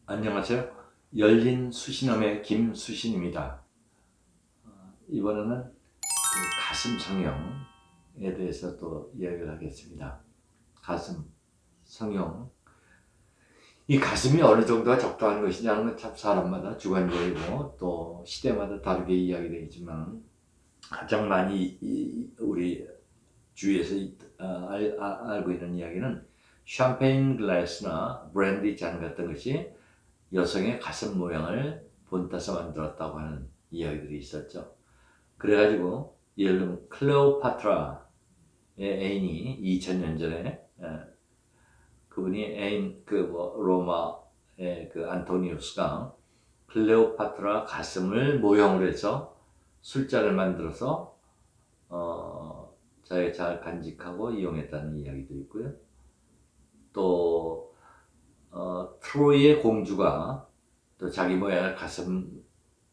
안녕하세요. 열린 수신함의 김수신입니다. 이번에는 가슴 성형에 대해서 또 이야기를 하겠습니다. 가슴 성형. 이 가슴이 어느 정도가 적당한 것이냐는 건 참 사람마다 주관적이고 또 시대마다 다르게 이야기되지만 가장 많이 우리 주위에서 알고 있는 이야기는 샴페인 글라스나 브랜디 잔 같은 것이 여성의 가슴 모양을 본따서 만들었다고 하는 이야기들이 있었죠. 그래가지고 예를 들면 클레오파트라의 애인이 2000년 전에 그분이 애인 로마의 그 안토니우스가 클레오파트라 가슴을 모형으로 해서 술잔을 만들어서 자기가 잘 간직하고 이용했다는 이야기도 있고요. 또 트로이의 공주가 또 자기 모양을 가슴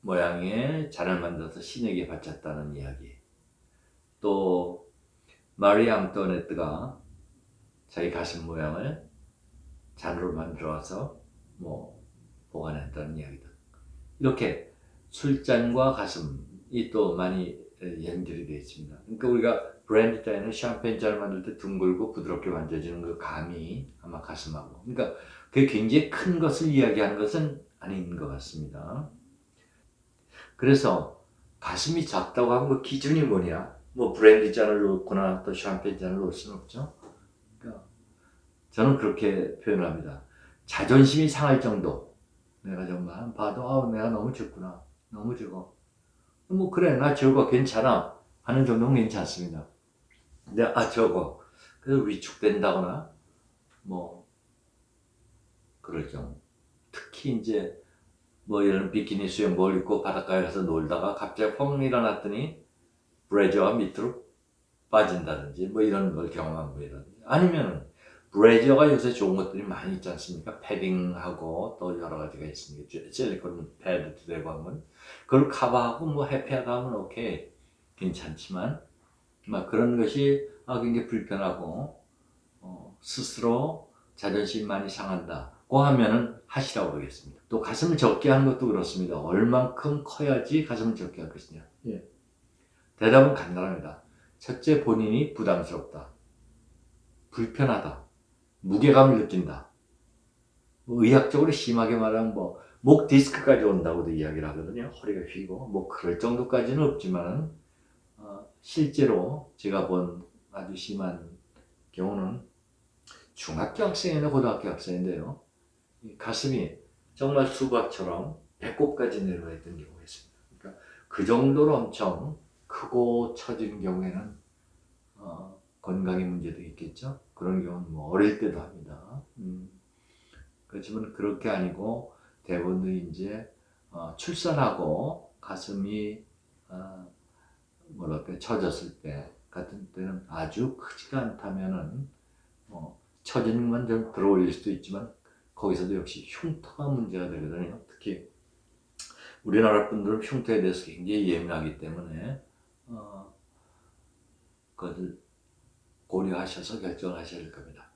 모양의 잔을 만들어서 신에게 바쳤다는 이야기. 또 마리 앙뚜아네트가 자기 가슴 모양을 잔으로 만들어서 보관했다는 이야기들. 이렇게 술잔과 가슴이 또 많이 연결이 되어 있습니다. 그러니까 우리가 브랜디 잔은 샴페인 잔을 만들 때 둥글고 부드럽게 만져지는 그 감이 아마 가슴하고. 그러니까 그게 굉장히 큰 것을 이야기하는 것은 아닌 것 같습니다. 그래서 가슴이 작다고 하면 그 기준이 뭐냐? 뭐 브랜디 잔을 넣거나 또 샴페인 잔을 넣을 수는 없죠. 그러니까 저는 그렇게 표현합니다. 자존심이 상할 정도. 내가 정말 봐도 내가 너무 적구나. 너무 적어. 뭐 그래 나 적어 괜찮아 하는 정도는 괜찮습니다. 근데 적어. 그래서 위축된다거나 뭐 그럴 경우. 특히 이제 뭐 이런 비키니 수영복을 입고 바닷가에 가서 놀다가 갑자기 펑 일어났더니 브래저가 밑으로 빠진다든지 뭐 이런 걸 경험한 거라든지 아니면 브래저가 요새 좋은 것들이 많이 있지 않습니까? 패딩하고 또 여러 가지가 있습니다. 실리콘 패드도 되고 하면 그걸 커버하고 뭐 해피하다 하면 오케이 괜찮지만 막 그런 것이 굉장히 불편하고 스스로 자존심이 많이 상한다고 하면은 하시라고 그러겠습니다. 또 가슴을 적게 하는 것도 그렇습니다. 얼만큼 커야지 가슴을 적게 할 것이냐. 예. 대답은 간단합니다. 첫째, 본인이 부담스럽다, 불편하다, 무게감을 느낀다. 의학적으로 심하게 말하면 목 디스크까지 온다고도 이야기를 하거든요. 허리가 휘고 뭐 그럴 정도까지는 없지만 실제로 제가 본 아주 심한 경우는 중학교 학생이나 고등학교 학생인데요. 가슴이 정말 수박처럼 배꼽까지 내려가 있던 경우가 있습니다. 그러니까 그 정도로 엄청 크고 처진 경우에는 건강에 문제도 있겠죠. 그런 경우는 뭐 어릴 때도 합니다. 그렇지만 그렇게 아니고 대부분도 이제 출산하고 가슴이 뭐랄까 처졌을 때 같은 때는 아주 크지가 않다면은 처지는 건 좀 들어올릴 수도 있지만 거기서도 역시 흉터가 문제가 되거든요. 특히 우리나라 분들은 흉터에 대해서 굉장히 예민하기 때문에 그것을 고려하셔서 결정을 하셔야 할 겁니다.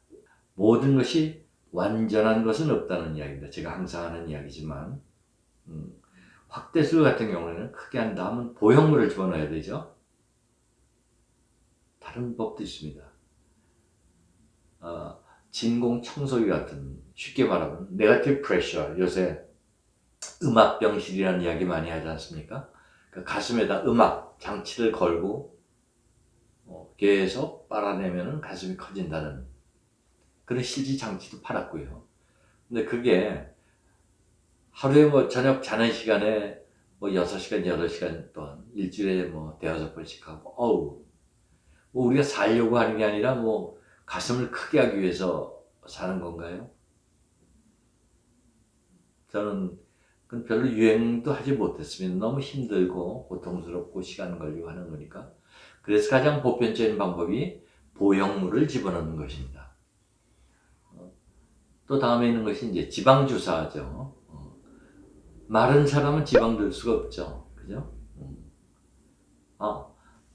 모든 것이 완전한 것은 없다는 이야기입니다. 제가 항상 하는 이야기지만 확대술 같은 경우에는 크게 한다 하면 보형물을 집어넣어야 되죠. 다른 법도 있습니다. 진공 청소기 같은 쉽게 말하면 네거티브 프레셔 요새 음압병실이라는 이야기 많이 하지 않습니까? 그러니까 가슴에다 음압 장치를 걸고 계속 빨아내면 가슴이 커진다는 그런 CG 장치도 팔았고요. 근데 그게 하루에 저녁 자는 시간에 6시간, 8시간 동안 일주일에 대여섯 번씩 하고 우리가 살려고 하는 게 아니라 가슴을 크게 하기 위해서 사는 건가요? 저는 그건 별로 유행도 하지 못했습니다. 너무 힘들고 고통스럽고 시간 걸리고 하는 거니까. 그래서 가장 보편적인 방법이 보형물을 집어넣는 것입니다. 또 다음에 있는 것이 이제 지방 주사죠. 마른 사람은 지방 들 수가 없죠. 그죠?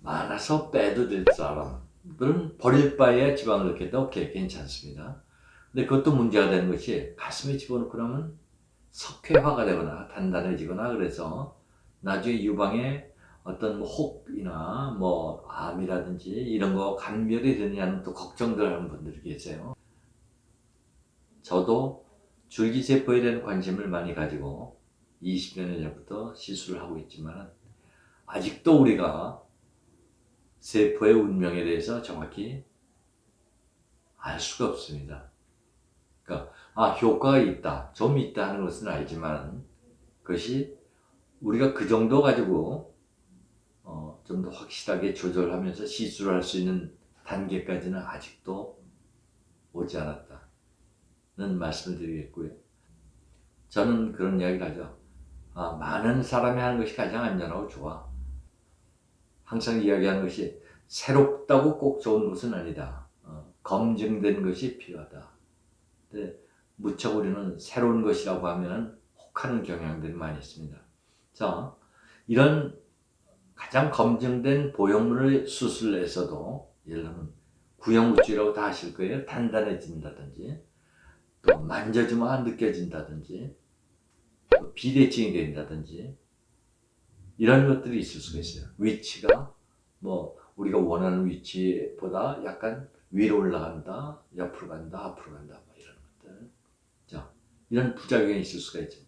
많아서 빼도 될 사람들은 버릴 바에 지방을 넣겠다. 오케이, 괜찮습니다. 근데 그것도 문제가 되는 것이 가슴에 집어넣고 나면 석회화가 되거나 단단해지거나 그래서 나중에 유방에 어떤 뭐 혹이나 뭐 암이라든지 이런 거 감별이 되느냐는 또 걱정들 하는 분들이 계세요. 저도 줄기세포에 대한 관심을 많이 가지고 20여 년 전부터 시술을 하고 있지만 아직도 우리가 세포의 운명에 대해서 정확히 알 수가 없습니다. 그러니까 효과가 있다, 좀 있다 하는 것은 알지만 그것이 우리가 그 정도 가지고 좀 더 확실하게 조절하면서 시술을 할 수 있는 단계까지는 아직도 오지 않았다는 말씀을 드리겠고요. 저는 그런 이야기를 하죠. 많은 사람이 하는 것이 가장 안전하고 좋아. 항상 이야기하는 것이 새롭다고 꼭 좋은 것은 아니다. 검증된 것이 필요하다. 근데 무척 우리는 새로운 것이라고 하면 혹하는 경향들이 많이 있습니다. 자, 이런 가장 검증된 보형물을 수술해서도 예를 들면 구형물질이라고 다 아실 거예요. 단단해진다든지 또 만져주면 느껴진다든지 또 비대칭이 된다든지 이런 것들이 있을 수가 있어요. 위치가 뭐 우리가 원하는 위치보다 약간 위로 올라간다, 옆으로 간다, 앞으로 간다 뭐 이런 것들. 자, 이런 부작용이 있을 수가 있죠.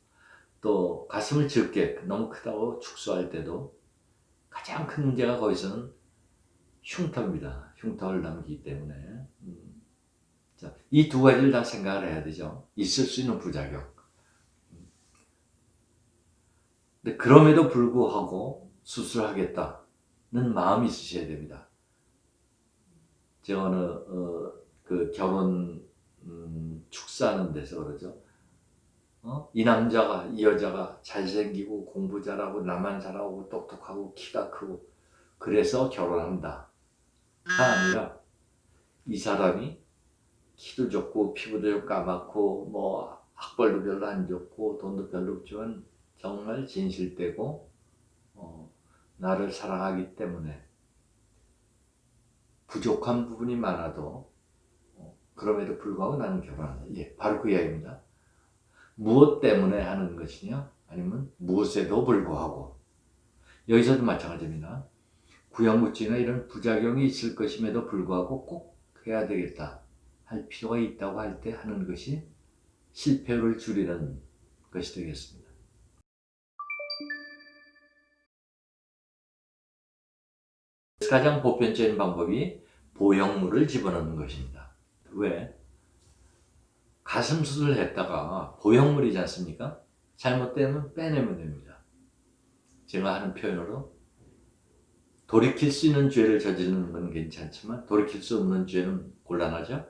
또 가슴을 적게 너무 크다고 축소할 때도 가장 큰 문제가 거기서는 흉터입니다. 흉터를 남기기 때문에. 자, 이 두 가지를 다 생각을 해야 되죠. 있을 수 있는 부작용. 근데 그럼에도 불구하고 수술하겠다는 마음이 있으셔야 됩니다. 제가 그 결혼 축사하는 데서 그러죠. 이 남자가 이 여자가 잘생기고 공부 잘하고 나만 잘하고 똑똑하고 키가 크고 그래서 결혼한다. 가 아니라 이 사람이 키도 좋고 피부도 좀 까맣고 뭐 학벌도 별로 안 좋고 돈도 별로 없지만 정말 진실되고 나를 사랑하기 때문에 부족한 부분이 많아도 그럼에도 불구하고 나는 결혼한다. 예, 바로 그 이야기입니다. 무엇 때문에 하는 것이냐? 아니면 무엇에도 불구하고. 여기서도 마찬가지입니다. 구형물질이나 이런 부작용이 있을 것임에도 불구하고 꼭 해야 되겠다 할 필요가 있다고 할 때 하는 것이 실패율을 줄이는 것이 되겠습니다. 가장 보편적인 방법이 보형물을 집어넣는 것입니다. 왜? 가슴 수술을 했다가 보형물이지 않습니까? 잘못되면 빼내면 됩니다. 제가 하는 표현으로 돌이킬 수 있는 죄를 저지르는 건 괜찮지만 돌이킬 수 없는 죄는 곤란하죠.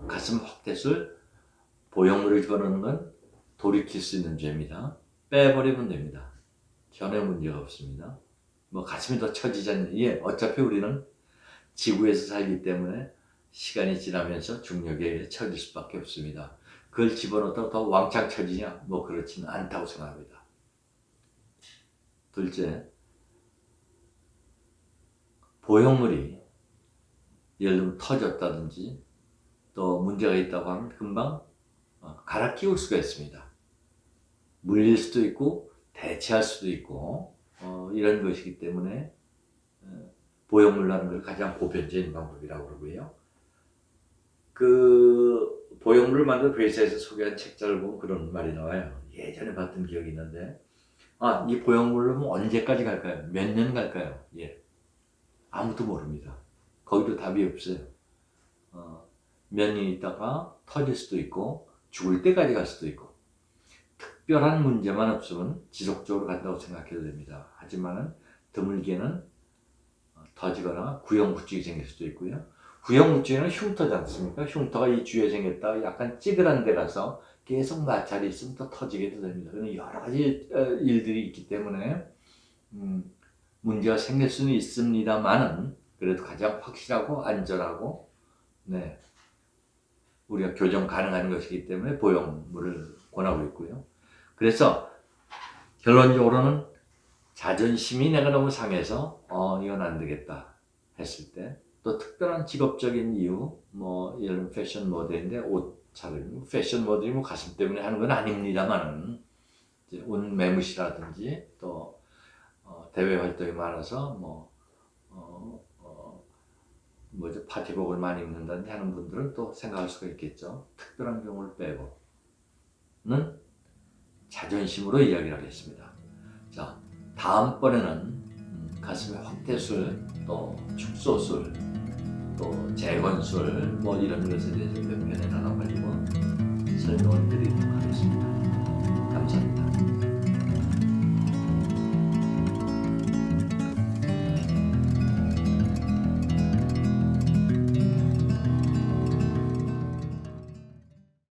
가슴 확대술, 보형물을 집어넣는 건 돌이킬 수 있는 죄입니다. 빼버리면 됩니다. 전혀 문제가 없습니다. 뭐 가슴이 더 처지지 않는, 어차피 우리는 지구에서 살기 때문에 시간이 지나면서 중력에 의해 처질 수밖에 없습니다. 그걸 집어넣었다고 더 왕창 처지냐? 뭐 그렇지는 않다고 생각합니다. 둘째, 보형물이 예를 들면 터졌다든지 또 문제가 있다고 하면 금방 갈아 끼울 수가 있습니다. 물릴 수도 있고 대체할 수도 있고 이런 것이기 때문에 보형물이라는 걸 가장 보편적인 방법이라고 그러고요. 그 보형물을 만든 회사에서 소개한 책자를 보면 그런 말이 나와요. 예전에 봤던 기억이 있는데 이 보형물로 언제까지 갈까요? 몇 년 갈까요? 예, 아무도 모릅니다. 거기도 답이 없어요. 몇 년 있다가 터질 수도 있고 죽을 때까지 갈 수도 있고 특별한 문제만 없으면 지속적으로 간다고 생각해도 됩니다. 하지만 드물게는 터지거나 구형부증이 생길 수도 있고요. 구형부증은 흉터지 않습니까? 흉터가 이 주위에 생겼다가 약간 찌그란 데 가서 계속 마찰이 있으면 또 터지게도 됩니다. 그런 여러 가지 일들이 있기 때문에 문제가 생길 수는 있습니다만은 그래도 가장 확실하고 안전하고 우리가 교정 가능한 것이기 때문에 보형물을 권하고 있고요. 그래서 결론적으로는 자존심이 내가 너무 상해서 이건 안 되겠다 했을 때 또 특별한 직업적인 이유 예를 들면 패션 모델인데 옷 차라리 패션 모델이 뭐 가슴 때문에 하는 건 아닙니다만은 이제 옷 매무시라든지 또 대외 활동이 많아서 뭐죠 파티복을 많이 입는다든지 하는 분들은 또 생각할 수가 있겠죠. 특별한 경우를 빼고는 자존심으로 이야기를 하겠습니다. 자, 다음번에는 가슴의 확대술, 또 축소술, 또 재건술 뭐 이런 것에 대해서 몇 편에 나눠가지고 설명을 드리도록 하겠습니다. 감사합니다.